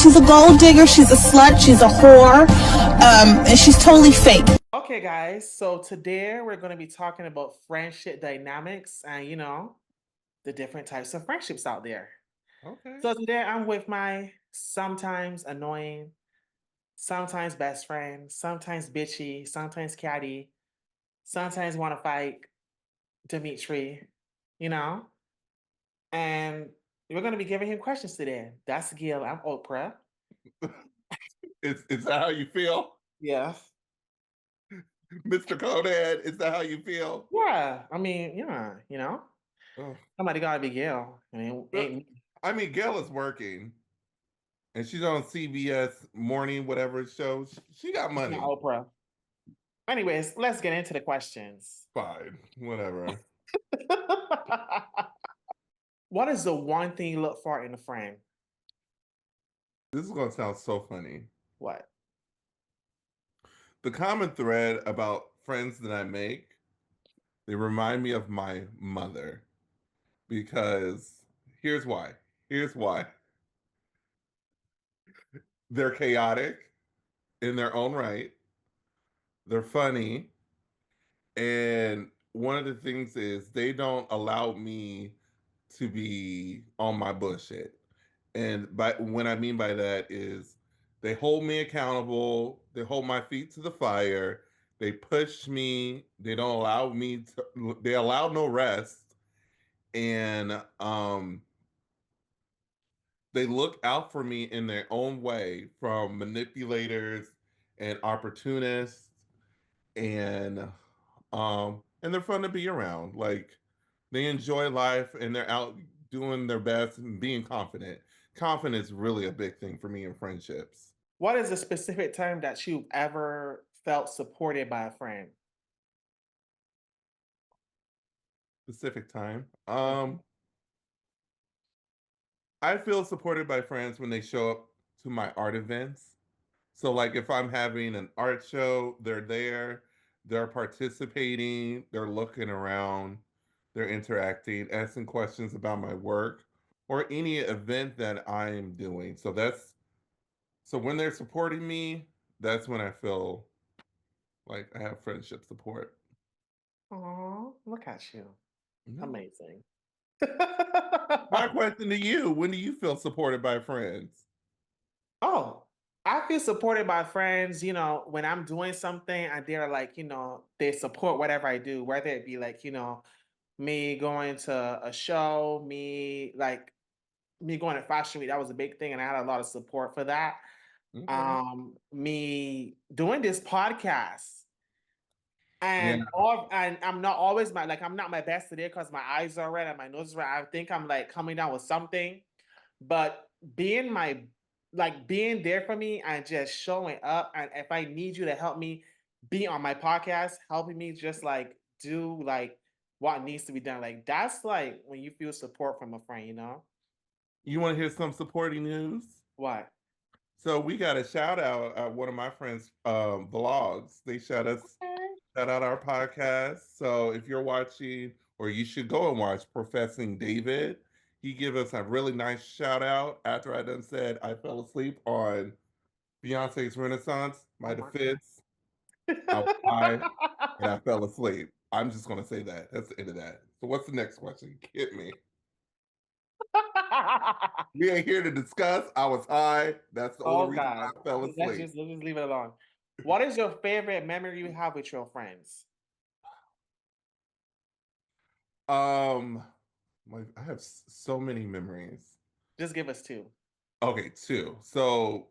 She's a gold digger. She's a slut. She's a whore. And she's totally fake. Okay, guys. So today we're going to be talking about friendship dynamics and, the different types of friendships out there. Okay. So today I'm with my sometimes annoying, sometimes best friend, sometimes bitchy, sometimes catty, sometimes want to fight, Dimitri, you know? And we're going to be giving him questions today. That's Gil. I'm Oprah. Is that how you feel? Yeah. Mr. Conan, is that how you feel? Yeah. I mean, Oh. somebody got to be Gil. I mean, ain't I mean, Gail is working, and she's on CBS morning, whatever show. She got money. not Oprah. Anyways, let's get into the questions. Fine, whatever. What is the one thing you look for in a friend? This is gonna sound so funny. What? The common thread about friends that I make, they remind me of my mother. Because here's why. Here's why. They're chaotic in their own right. They're funny. And one of the things is they don't allow me to be on my bullshit. And by what I mean by that is they hold me accountable, they hold my feet to the fire, they push me, they don't allow me to they allow no rest. And they look out for me in their own way from manipulators and opportunists and they're fun to be around. Like they enjoy life and they're out doing their best and being confident. Confidence is really a big thing for me in friendships. What is a specific time that you've ever felt supported by a friend? Specific time. I feel supported by friends when they show up to my art events. So like if I'm having an art show, they're there, they're participating, they're looking around, they're interacting, asking questions about my work or any event that I am doing. So when they're supporting me, that's when I feel like I have friendship support. Oh, look at you. Mhm. Amazing. My question to you, when do you feel supported by friends? Oh, I feel supported by friends, when I'm doing something and they're like, they support whatever I do, whether it be like, me going to a show, me going to fashion week, that was a big thing, and I had a lot of support for that. Okay. Me doing this podcast, Yeah. and I'm not always I'm not my best today because my eyes are red and my nose is red. I think I'm like coming down with something, but being my being there for me and just showing up, and if I need you to help me be on my podcast, helping me just do what needs to be done, that's like when you feel support from a friend, You want to hear some supporting news? what. So we got a shout out at one of my friends' vlogs. They shout out our podcast. So if you're watching, or you should go and watch Professing David, he gave us a really nice shout out after I done said I fell asleep on Beyonce's Renaissance. My Oh my defense, I was high and I fell asleep. I'm just gonna say that. That's the end of that. So what's the next question? Hit me. We ain't here to discuss. I was high. That's the only Oh reason why God. I fell asleep. Let's just leave it alone. What is your favorite memory you have with your friends? Um, I have so many memories. Just give us two. Okay, two. So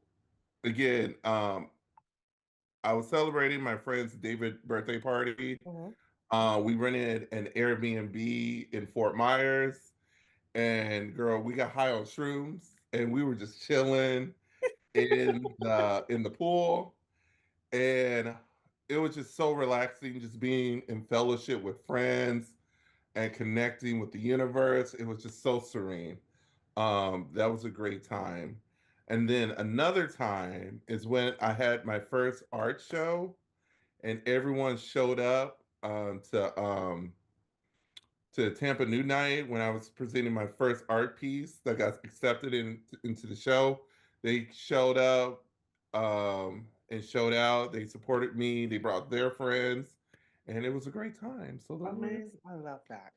again, I was celebrating my friend's David birthday party. Mhm. We rented an Airbnb in Fort Myers, and girl, we got high on shrooms, and we were just chilling in the pool, and it was just so relaxing, just being in fellowship with friends and connecting with the universe. It was just so serene. That was a great time. And then another time is when I had my first art show, and everyone showed up to Tampa New Night when I was presenting my first art piece that got accepted into the show. They showed up and showed out. They supported me. They brought their friends, and it was a great time. So those were. Amazing. I love that.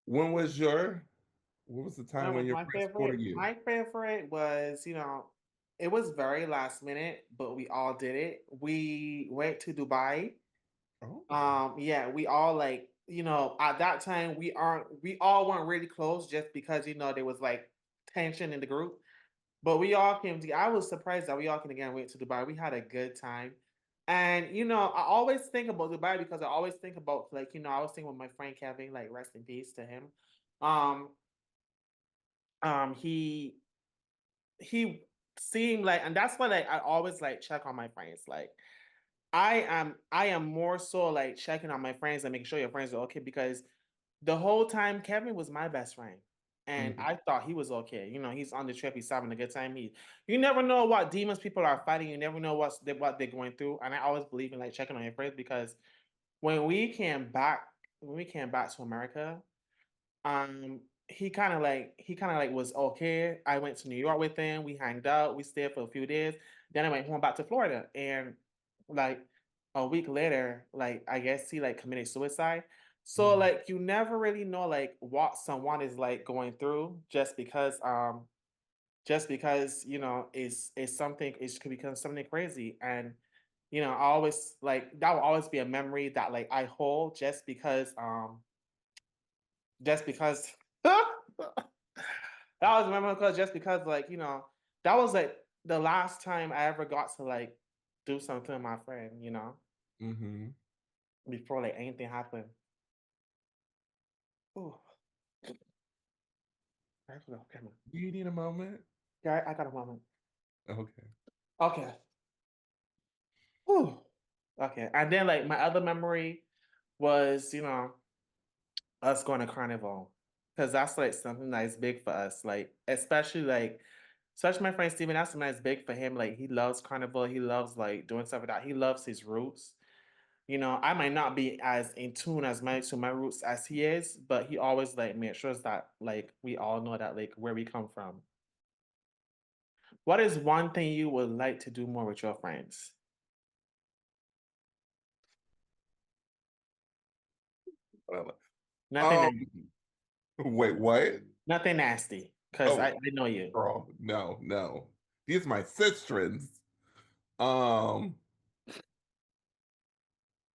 When was your? What was the time That when was your my friends supported favorite. you? My favorite was, it was very last minute, but we all did it. We went to Dubai. Oh. Yeah, we all like, at that time we all weren't really close just because there was like tension in the group. But we all came together. I was surprised that we all came together and went to Dubai. We had a good time. And I always think about Dubai because I always think about like, I was thinking with my friend Kevin, like rest in peace to him. Um, he seemed like, and that's why like I always like check on my friends. Like I am more so like checking on my friends and making sure your friends are okay because the whole time Kevin was my best friend. And Mhm. I thought he was okay. He's on the trip, he's having a good time. You never know what demons people are fighting. You never know what they're going through. And I always believe in like checking on your friends because when we came back, when we came back to America, he kind of like was okay. I went to New York with him. We hanged out. We stayed for a few days. Then I went home back to Florida, and like a week later, like I guess he like committed suicide. So Mm. like you never really know like what someone is like going through just because it's something, it could become something crazy. And I always like that will always be a memory that like I hold just because that was memorable because just because like that was like the last time I ever got to like do something with my friend, Mhm. before like anything happened. Oh, I have to go. Come on. Do you need a moment? Yeah, I got a moment. Okay. Okay. Whew. Okay. And then like my other memory was, us going to carnival. Because that's like something that is big for us. Like, especially my friend Steven, that's something that's big for him. Like he loves carnival. He loves like doing stuff like that. He loves his roots. I might not be as in tune as much to my roots as he is, but he always like makes sure that like we all know that like where we come from. What is one thing you would like to do more with your friends? Well, Nothing, Um, wait, what? nothing nasty, because I, Oh, I know you. girl, no, no. These my sistrins. Um,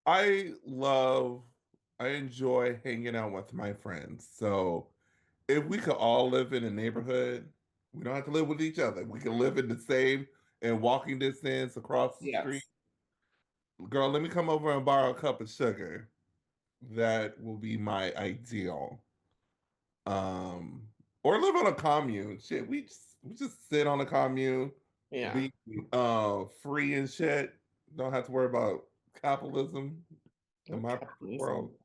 I love, I enjoy hanging out with my friends. So if we could all live in a neighborhood, we don't have to live with each other. We can live in the same and walking distance across the street. Yes. Girl, let me come over and borrow a cup of sugar. That will be my ideal. Um, or live on a commune. Shit, we just sit on a commune, Yeah. be free and shit. Don't have to worry about capitalism in Not my part of the capitalism. world.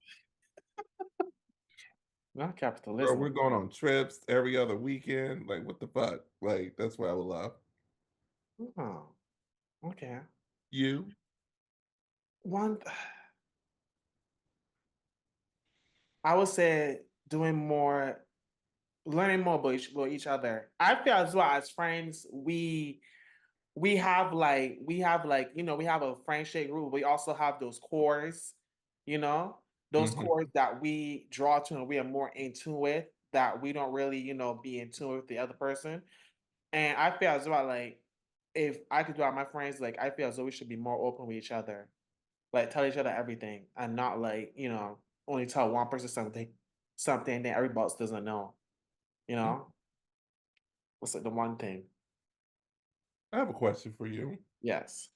Not Girl, we're capitalism. going on trips every other weekend. Like, what the fuck? Like, that's what I would love. Oh, okay. You? One, I would say doing more, learning more about each other. I feel as well as friends, we have a friendship group. We also have those cores, you know, those Hmm. cores that we draw to and we are more in tune with, that we don't really, be in tune with the other person. And I feel as well like if I could do it with my friends, like I feel as though we should be more open with each other. Like tell each other everything and not like, only tell one person something that everybody else doesn't know, you know? What's like the one thing? I have a question for you. Yes.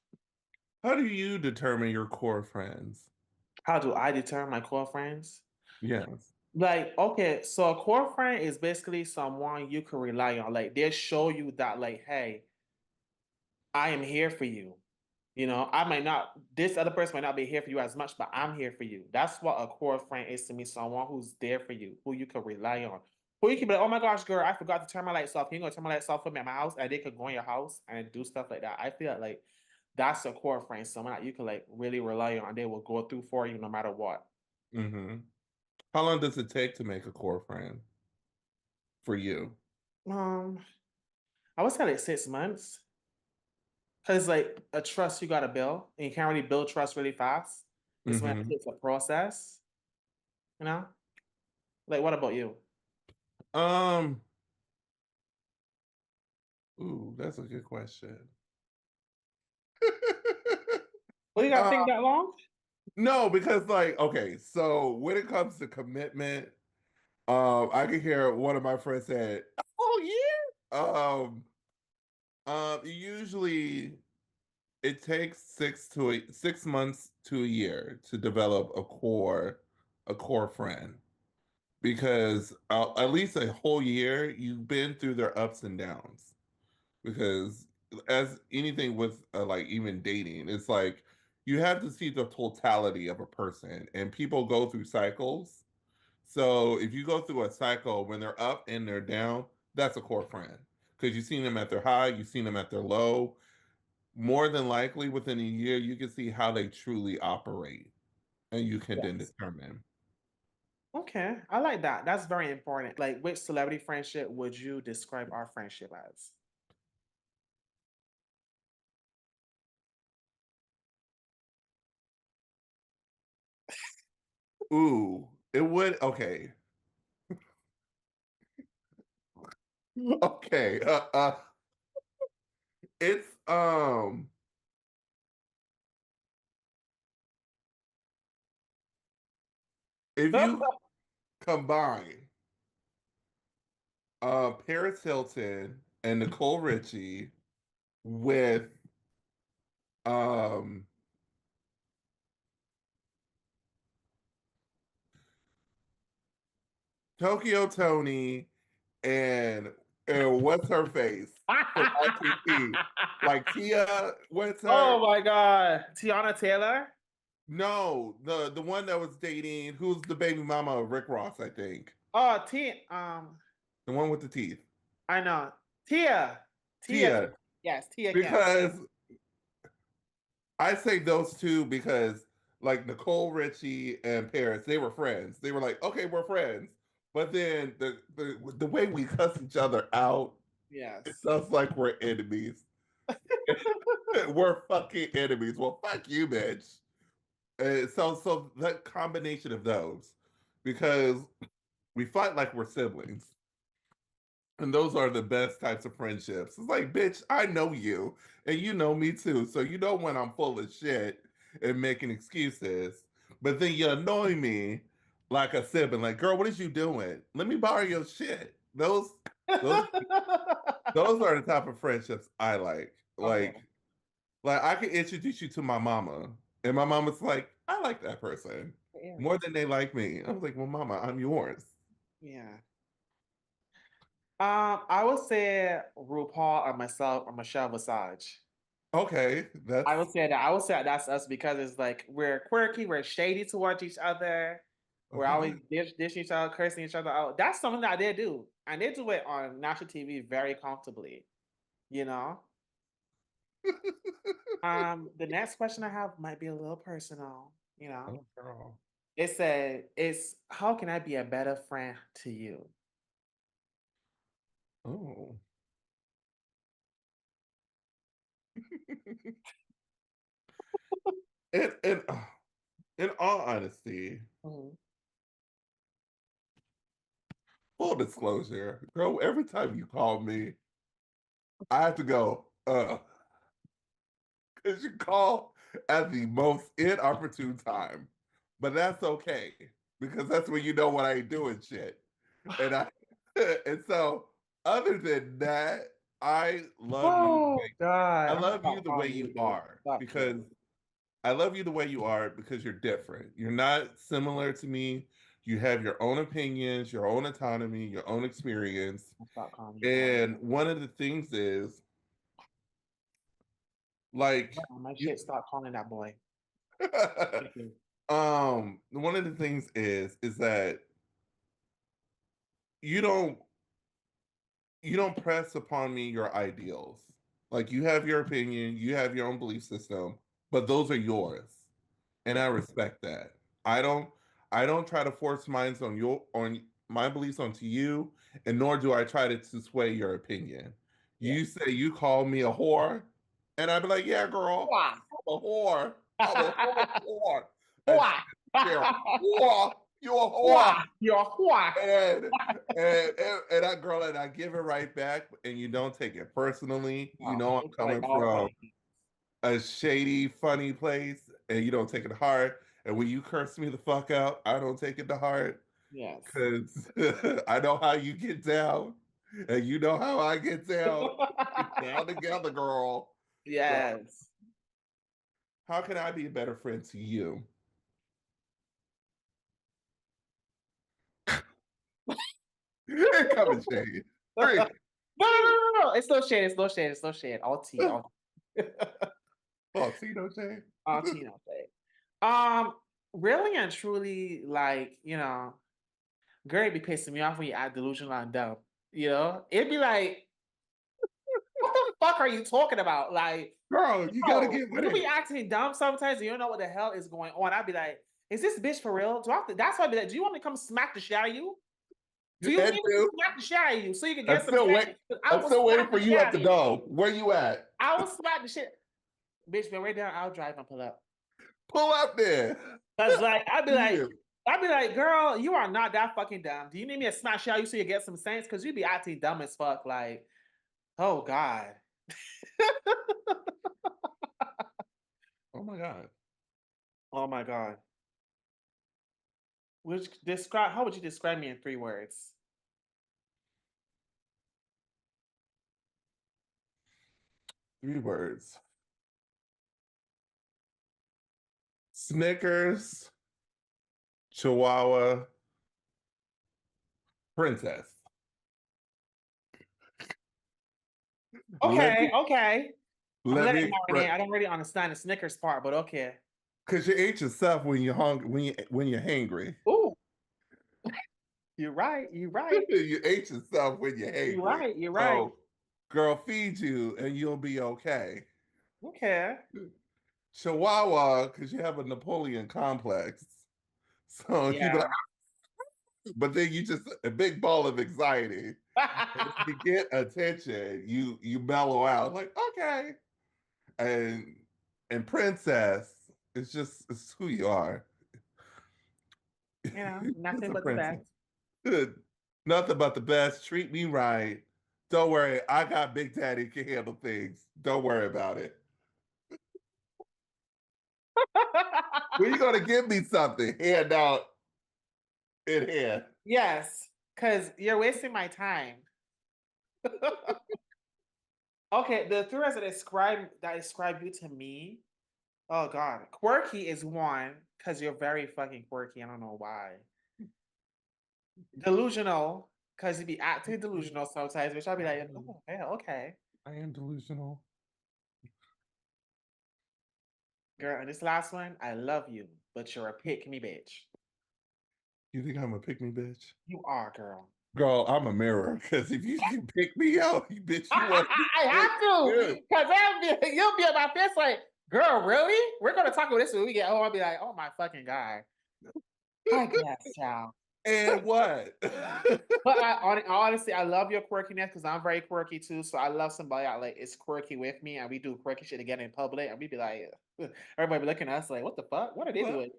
How do you determine your core friends? How do I determine my core friends? Yes. Like, okay, so a core friend is basically someone you can rely on. Like, they show you that, like, hey, I am here for you. I might not, this other person might not be here for you as much, but I'm here for you. That's what a core friend is to me. Someone who's there for you, who you can rely on. Who you can be like, oh my gosh, girl, I forgot to turn my lights off. Can you go turn my lights off for me at my house? And they could go in your house and do stuff like that. I feel like that's a core friend, someone that you can like really rely on and they will go through for you no matter what. Hmm. How long does it take to make a core friend for you? Um, I would say like 6 months. Cause like a trust you gotta build, and you can't really build trust really fast. It's when Mm-hmm. it's a process, you know? Like what about you? Um, ooh, that's a good question. Well, you gotta uh, think that long? no, because like, okay, so when it comes to commitment, I can hear one of my friends said, "Oh yeah." Usually it takes 6 months to a year to develop a core friend because at least a whole year you've been through their ups and downs because as anything with like even dating it's like you have to see the totality of a person and people go through cycles. So if you go through a cycle when they're up and they're down, that's a core friend because you've seen them at their high, you've seen them at their low. More than likely within a year you can see how they truly operate and you can then Yes. determine. Okay, I like that. That's very important. Like, which celebrity friendship would you describe our friendship as? Ooh, it would okay. Okay. It's if you combine Paris Hilton and Nicole Richie with um Tokyo Tony and what's her face from RTP, like Tia. What's her? Oh my God, Tiana Taylor. No, the one that was dating, who's the baby mama of Rick Ross, I think. Oh, The one with the teeth. I know Tia. Tia. Tia. Yes, Tia Kim. Because I say those two because like Nicole Richie and Paris, they were friends. They were like, okay, we're friends. But then the way we cuss each other out, it Yes. sounds like we're enemies. We're fucking enemies. Well, fuck you, bitch. So that combination of those, because we fight like we're siblings. And those are the best types of friendships. It's like, bitch, I know you, and you know me too. So you know when I'm full of shit and making excuses, but then you annoy me like a sibling. Like, girl, what is you doing? Let me borrow your shit. Those, those are the type of friendships I like. Okay. Like I can introduce you to my mama, and my mama's like, I like that person more Aries. than they like me. I was like, well, mama, I'm yours. Yeah. I would say RuPaul or myself or Michelle Visage. Okay, that's I would say that. I would say that's us because it's like we're quirky, we're shady towards each other. We're always okay. dishing each other, cursing each other out. That's something that they do, and they do it on national TV very comfortably. You know. The next question I have might be a little personal. You know, Oh, girl. it said, "It's how can I be a better friend to you?" Oh. And in all honesty, Mhm. full disclosure, girl, every time you call me, I have to go, because you call at the most inopportune time. But that's okay, because that's when you know what I ain't doing shit. And I and so other than that, I love you. Oh God, I I'm gonna love you stop the way calling you you, dude. are Fuck because you. I love you the way you are because you're different. You're not similar to me. You have your own opinions, your own autonomy, your own experience. I'll stop calling you that. And one of the things is like On my you shit, stop calling that boy. Thank you. one of the things is that you don't you don't press upon me your ideals. Like you have your opinion, you have your own belief system, but those are yours. And I Yeah. respect that. I don't I don't try to force mine on my beliefs onto you, and nor do I try to sway your opinion. You say you call me a whore, and I'd be like, yeah, girl, Why? I'm a whore. I'm a whore. And Why? she's there, whore, you a whore. Why? You're why? And that girl, and I give it right back, and you don't take it personally. You know I'm It's like coming all from funny. a shady, funny place, and you don't take it to heart. And when you curse me the fuck out, I don't take it to heart Yes. because I know how you get down, and you know how I get down. Get down together, girl. So, Yes. how can I be a better friend to you? Come and shade. Three. No. It's no shade. It's no shade. It's no shade. All tea. All, Oh, see, no shade. all tea. No shade. Really and truly, like girl, it be pissing me off when you act delusional and dumb. It'd be like, what the fuck are you talking about? Like, Girl, you gotta get with you be it. acting dumb sometimes, and you don't know what the hell is going on. I'd be like, is this bitch for real? That's why I'd be like, do you want me to come smack the shit out of you? Do you And need me to two, smack the shit out of you so you can I'm get some still sense? waiting. 'Cause I'm will still waiting smack for the you shit at out the of you. door. Where you at? I will smack the shit. Bitch, been right down. I'll drive and pull up. Pull up there. Cause like I'd be Yeah. like, girl, you are not that fucking dumb. Do you need me to smack shit out of you so you get some sense? Cause you be acting dumb as fuck. Like, oh God. Oh my God. Oh my God. How would you describe me in 3 words? 3 words. Snickers, Chihuahua, Princess. Let Okay, me okay. I'm let letting me it express marinate. I don't really understand the Snickers part, but okay. because you ate yourself when you're hungry when you're hangry. Ooh, you're right. You're right. You ate yourself when you're You're hangry. right. You're right. So girl, feed you and you'll be okay. Okay. Chihuahua, because you have a Napoleon complex. So you be like, Yeah. but then you just a big ball of anxiety. And if you get attention, you mellow out. Like, okay. And princess, it's who you are. It's Nothing a but the princess. best. Good. Nothing but the best. Treat me right. Don't worry. I got Big Daddy can handle things. Don't worry about it. When you gonna give me something? Hand out in hand. Yes, because you're wasting my time. Okay, the 3 words that describe you to me. Oh God, quirky is one because you're very fucking quirky. I don't know why. Delusional because you be acting delusional sometimes, which I'll be like, oh hell, okay, I am delusional. girl. And this last one, I love you, but you're a pick me bitch. You think I'm a pick me bitch? You are, girl. Girl, I'm a mirror. Because if you can pick me out, you bitch, you want me I to have to, too. because you'll be on my face like, girl, really? We're gonna talk about this when we get home. I'll be like, oh my fucking God. I guess, child. And what? But honestly, I love your quirkiness because I'm very quirky too. So I love somebody out like is quirky with me, and we do quirky shit together in public, and we be like, everybody be looking at us like, what the fuck? What are they doing?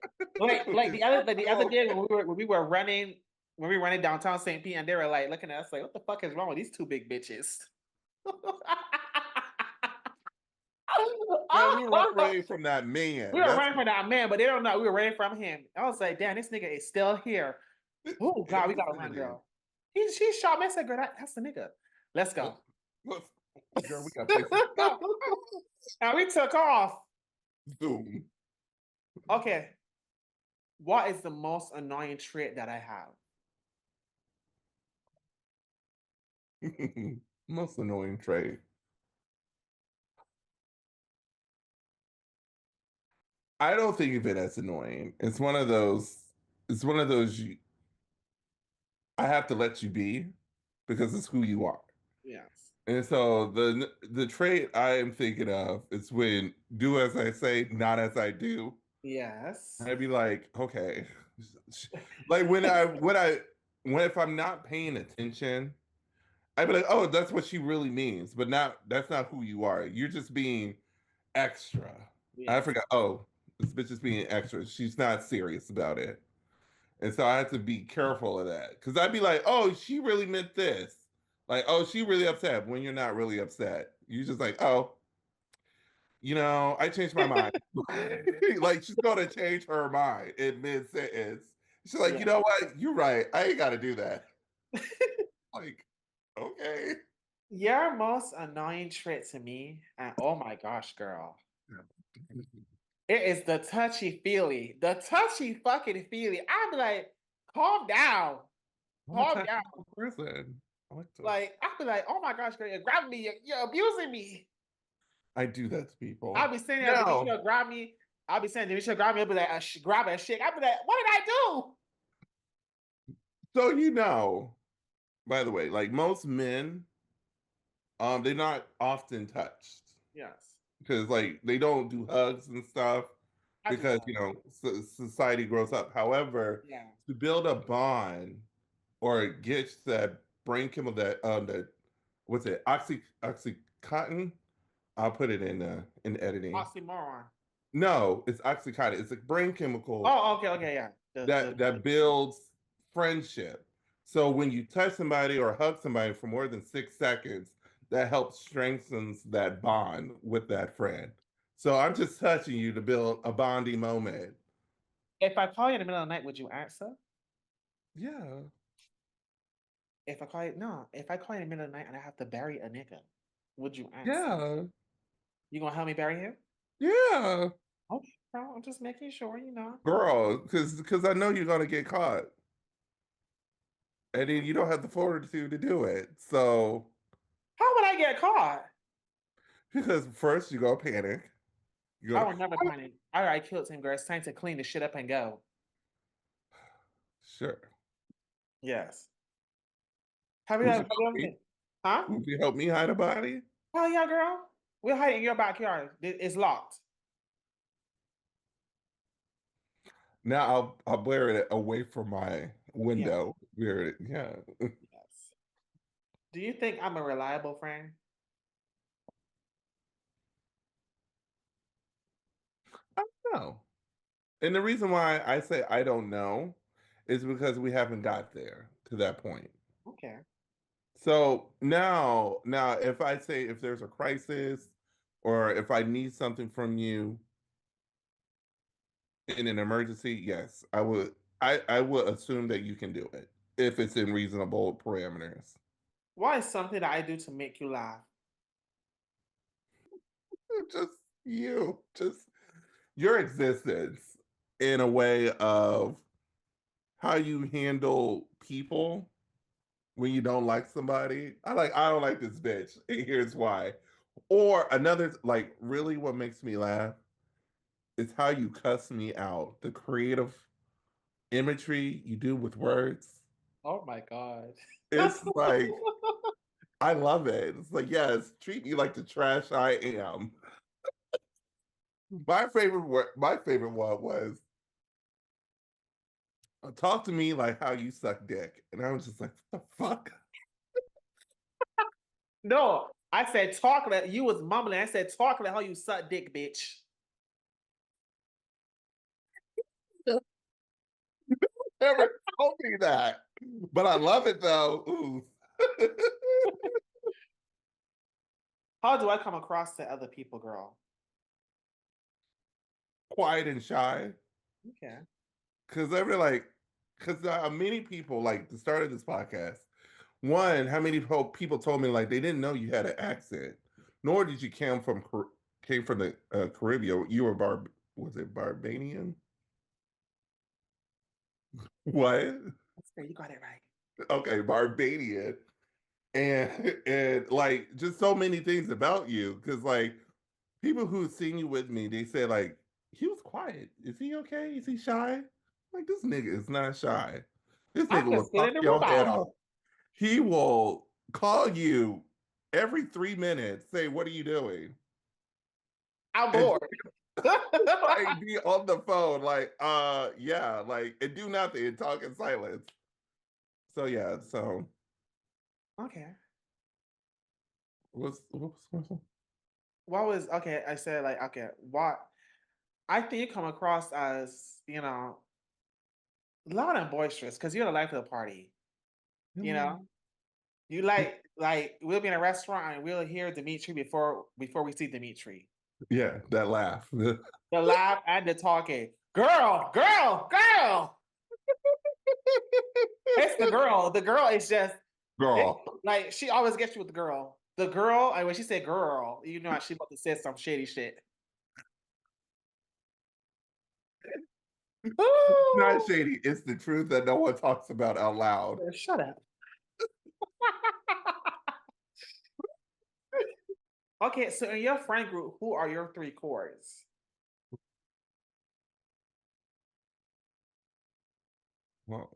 Like the other day when we were running downtown St. Pete, and they were like looking at us like, what the fuck is wrong with these 2 big bitches? Girl, we were running away from that We man. were That's running from that man, but they don't know we were running from him. I was like, damn, this nigga is still here. Oh God, we gotta run, insanity. girl. She shot me. I said, girl, that's the nigga. Let's go. Girl, we got places to go. And we took off. Zoom. Okay. What is the most annoying trait that I have? Most annoying trait. I don't think of it as annoying. It's one of those. It's one of those. I have to let you be because it's who you are. Yes. And so the trait I am thinking of is when do as I say, not as I do. Yes. I'd be like, okay, like when if I'm not paying attention I'd be like, oh, that's what she really means, but that's not who you are. You're just being extra. I Yes. forgot. Oh, this bitch is being extra. She's not serious about it. And so I have to be careful of that. Because I'd be like, oh, she really meant this. Like, oh, she really upset when you're not really upset. You're just like, oh, I changed my mind. Like, she's going to change her mind in mid sentence. She's like, you Yeah. know what? You're right. I ain't got to do that. Like, okay. Your most annoying trait to me, and oh my gosh, girl, it is the touchy feely. The touchy fucking feely. I'm like, calm down. I'm a Calm down. technical person. I like to. Like, I'll be like, oh my gosh, girl, you're grabbing me. You're abusing me. I do that to I'll people. be saying that No. Denisha grab me. I'll be saying Denisha grab me. I'll be like, grab a shit. I'll be like, what did I do? So by the way, like most men, they're not often touched Yes. because like they don't do hugs and stuff I do because that. society grows up. However, Yeah. to build a bond or get that brain chemical that what's it oxycontin. I'll put it in editing. Oxymoron. No, it's oxycontin. It's a brain chemical Oh, okay, okay, yeah. that builds friendship. So when you touch somebody or hug somebody for more than 6 seconds, that helps strengthens that bond with that friend. So I'm just touching you to build a bonding moment. If I call you in the middle of the night, would you answer? Yeah, If I call you, no. If I call you in the middle of the night and I have to bury a nigga, would you answer? yeah, You gonna help me bury him? yeah, Okay, bro. I'm just making sure, you know. girl, because I know you're gonna get caught, and then you don't have the fortitude to do it. So How would I get caught? because first you go panic, you I go would never panic. All right, killed him, girl. It's time to clean the shit up and go. sure. Yes. Have you Would ever, you have you help ever me? been? Huh? Would you help me hide a body? Oh yeah, girl. We'll hide in your backyard. It's locked. Now I'll blare it away from my Yeah. window. Blare it, yeah. Yes. Do you think I'm a reliable friend? I don't know. And the reason why I say I don't know is because we haven't got there to that point. Okay. So now if there's a crisis or if I need something from you in an emergency, yes, I would assume that you can do it if it's in reasonable parameters. What is something that I do to make you laugh? Just just your existence in a way of how you handle people when you don't like somebody. I don't like this bitch. And here's why. Or another like really what makes me laugh is how you cuss me out. The creative imagery you do with words. Oh my god. It's like I love it. It's like, yes, treat me like the trash I am. My favorite one was talk to me like how you suck dick. And I was just like, what the fuck? No, I said talk like you was mumbling. I said talk like how you suck dick, bitch. Never told me that. But I love it though. Ooh. How do I come across to other people, girl? Quiet and shy. Okay. Cause they're like, because many people like the start of this podcast. One, how many people told me like they didn't know you had an accent, nor did you came from the Caribbean. You were was it Barbadian? What? That's fair. You got it right. Okay, Barbadian, and like just so many things about you. Because like people who've seen you with me, they say like he was quiet. Is he okay? Is he shy? Like this nigga is not shy. This I nigga can will spit talk in the room your head out. off. He will call you every 3 minutes, say, "What are you doing?" I'm And bored. like be on the phone, like, yeah, like, and do nothing and talk in silence. So yeah, so Okay. What's What was okay? I said like okay. What I think you come across as loud and boisterous because you're the life of the party. You know, you like we'll be in a restaurant and we'll hear Dimitri before we see Dimitri. Yeah, that laugh. The laugh and the talking. Girl, girl, girl. It's the girl. The girl is just it's Girl. like she always gets you with the girl. The girl, and when she said girl, you know she about to say some shady shit. It's not Ooh, shady. It's the truth that no one talks about out loud. shut up. Okay, so in your friend group, who are your three cores? Well,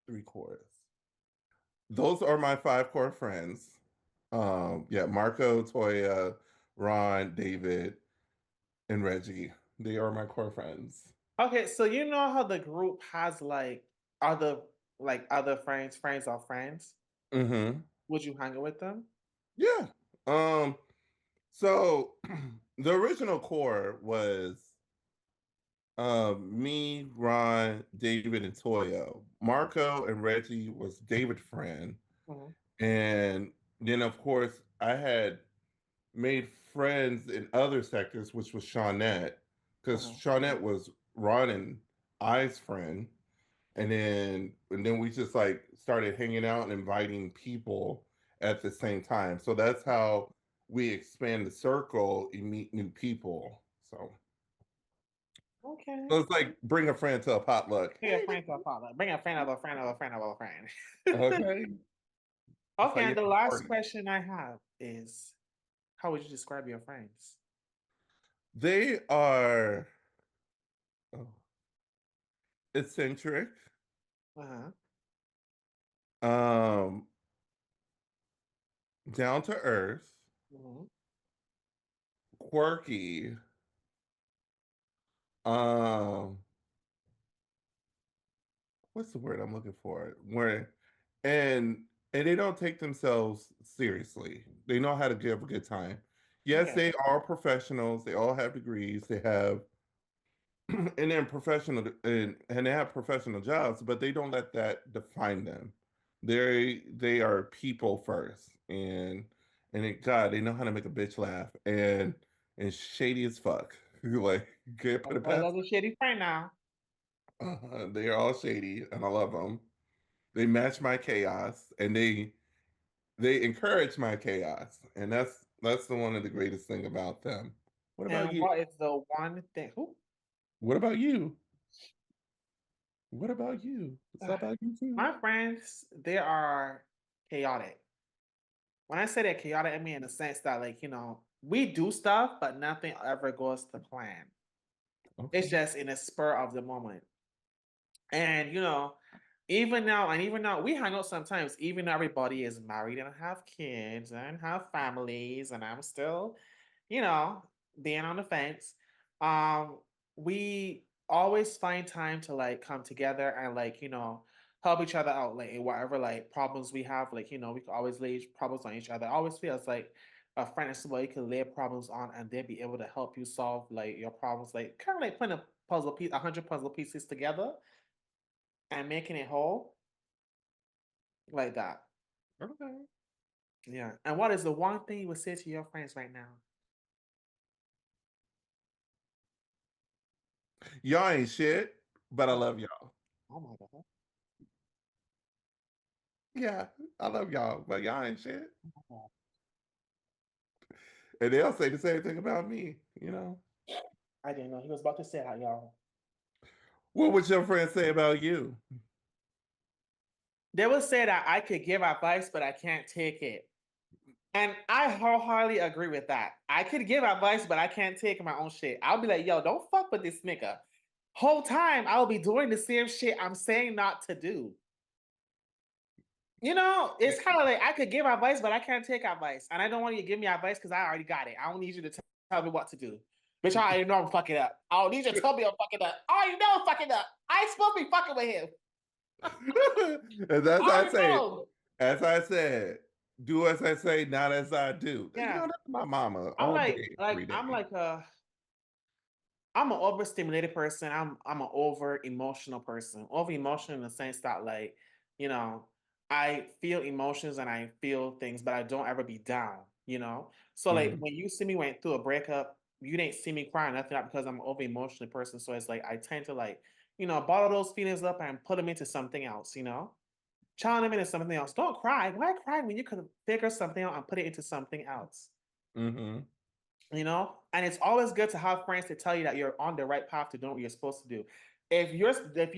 three chords. Those are my five core friends. Yeah, Marco, Toya, Ron, David, and Reggie. They are my core friends. Okay, so you know how the group has other other friends, friends of friends. Mm-hmm. Would you hang out with them? Yeah. Um, so the original core was me, Ron, David, and Toya. Marco and Reggie was David's friend. Mhm, And then of course I had made friends in other sectors, which was Shawnette, because mhm. Shawnette was Ron and I's friend. And then we just like started hanging out and inviting people at the same time. So that's how we expand the circle and meet new people. Okay. So it's like bring a friend to a potluck. Bring a friend to a father. Bring a friend of a friend of a friend of a friend. Okay. That's how Okay, you and have the a last party. question I have is, how would you describe your friends? They are oh, eccentric, Uh-huh. um, down to earth, Hmm. quirky, um, what's the word I'm looking for? Where and and they don't take themselves seriously. They know how to give a good time. Yes, Okay. they are professionals. They all have degrees. They have and then professional and they have professional jobs, but they don't let that define them. They are people first, God, they know how to make a bitch laugh and shady as fuck. Like can't put it Well, past. that's a shitty friend now. They are all shady, and I love them. They match my chaos, and they encourage my chaos, and that's the one of the greatest thing about them. What about And you? what is the one thing? Who? What about you? What about you? It's about you too. My friends, they are chaotic. When I say they're chaotic, I mean in the sense that, we do stuff, but nothing ever goes to plan. It's Okay. just in a spur of the moment. And even now we hang out sometimes, even though everybody is married and have kids and have families, and I'm still, you know, being on the fence. Um, we always find time to come together and help each other out, like in whatever problems we have. We can always lay problems on each other. I always feels like a friend is somebody you can lay problems on and they'll be able to help you solve your problems, like kind of like putting a puzzle piece, 100 puzzle pieces together and making it whole like that. Okay. Yeah. And what is the one thing you would say to your friends right now? Y'all ain't shit, but I Oh, love y'all. oh my God. Yeah, I love y'all, but y'all ain't shit. Oh my God. And they'll say the same thing about me. I didn't know he was about to say that, y'all. What would your friends say about you? They will say that I could give advice, but I can't take it. And I wholeheartedly agree with that. I could give advice, but I can't take my own shit. I'll be like, yo, don't fuck with this nigga. Whole time I'll be doing the same shit I'm saying not to do. It's kind of like I could give advice, but I can't take advice. And I don't want you to give me advice because I already got it. I don't need you to tell me what to do. Bitch, I already know I'm fucking up. I don't need you to tell me I'm fucking up. I already know I'm fucking up. I ain't supposed to be fucking with him. As I I already said, know. as I said, Do as I say, not as I do. You Yeah. know, that's my mama I'm all day, every day. I'm an overstimulated person. I'm an over emotional person. Over emotional in the sense that like, you know, I feel emotions and I feel things, but I don't ever be down, you know? So like Mhm. when you see me went through a breakup, you didn't see me crying, nothing like because I'm an over emotional person. So it's like I tend to like, bottle those feelings up and put them into something else, channel them into something else. Don't cry. Why cry when you could figure something out and put it into something else? Mhm. And it's always good to have friends to tell you that you're on the right path to doing what you're supposed to do. If you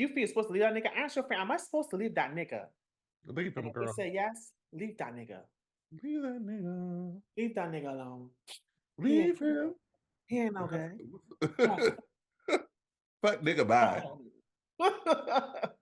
feel you're supposed to leave that nigga, ask your friend, am I supposed to leave that nigga? Leave And him, if they girl. say yes, leave that nigga. Leave that nigga. Leave that nigga alone. He ain't, Leave him. he ain't no good. Fuck nigga, bye. Fuck.